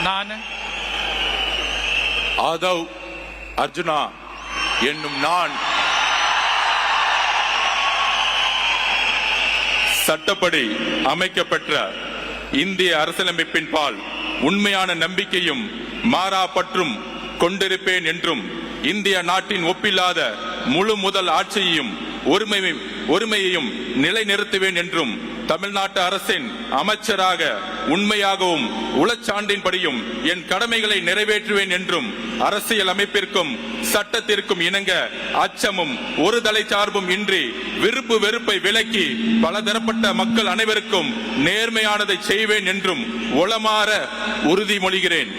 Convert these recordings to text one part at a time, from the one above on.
நான் ஆதவ் அர்ஜுனா என்னும் நான் சட்டப்படி அமைக்கப்பெற்ற இந்திய அரசியலமைப்பின் பால் உண்மையான நம்பிக்கையும் மாறா பற்றும் கொண்டிருப்பேன் என்றும் இந்திய நாட்டின் ஒப்பில்லாத முழு முதல் ஆட்சியையும் ஒருமையையும் நிலைநிறுத்துவேன் என்றும் தமிழ்நாட்டு அரசின் அமைச்சராக உண்மையாகவும் உளச்சான்றின்படியும் என் கடமைகளை நிறைவேற்றுவேன் என்றும் அரசியல் அமைப்பிற்கும் சட்டத்திற்கும் இணங்க அச்சமும் ஒரு தலை சார்பும் இன்றி விருப்பு வெறுப்பை விலக்கி பலதரப்பட்ட மக்கள் அனைவருக்கும் நேர்மையானதை செய்வேன் என்றும் உளமாற உறுதிமொழிகிறேன்.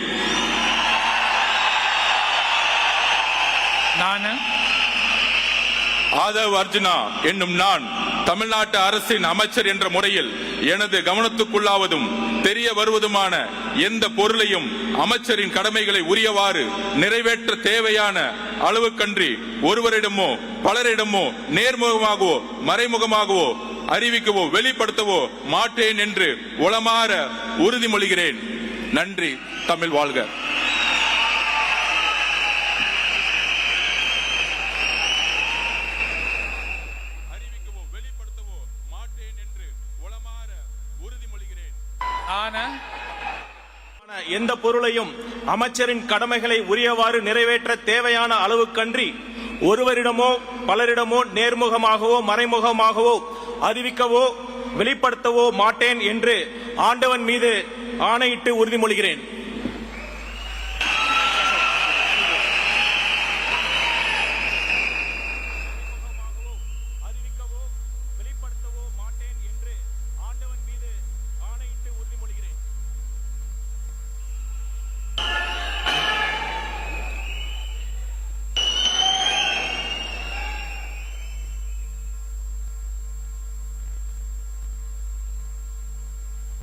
நான் ஆதவ் அர்ஜுனா என்னும் நான் தமிழ்நாட்டு அரசின் அமைச்சர் என்ற முறையில் எனது கவனத்துக்குள்ளாவதும் தெரிய வருவதுமான எந்த பொருளையும் அமைச்சரின் கடமைகளை உரியவாறு நிறைவேற்ற தேவையான அளவுக்கன்றி ஒருவரிடமோ பலரிடமோ நேர்முகமாகவோ மறைமுகமாகவோ அறிவிக்கவோ வெளிப்படுத்தவோ மாட்டேன் என்று உளமாற உறுதிமொழிகிறேன். நன்றி. தமிழ் வாழ்க. எந்த பொருளையும் அமைச்சரின் கடமைகளை உரியவாறு நிறைவேற்ற தேவையான அளவுக்கன்றி ஒருவரிடமோ பலரிடமோ நேர்முகமாகவோ மறைமுகமாகவோ அறிவிக்கவோ வெளிப்படுத்தவோ மாட்டேன் என்று ஆண்டவன் மீது ஆணையிட்டு உறுதிமொழிகிறேன்.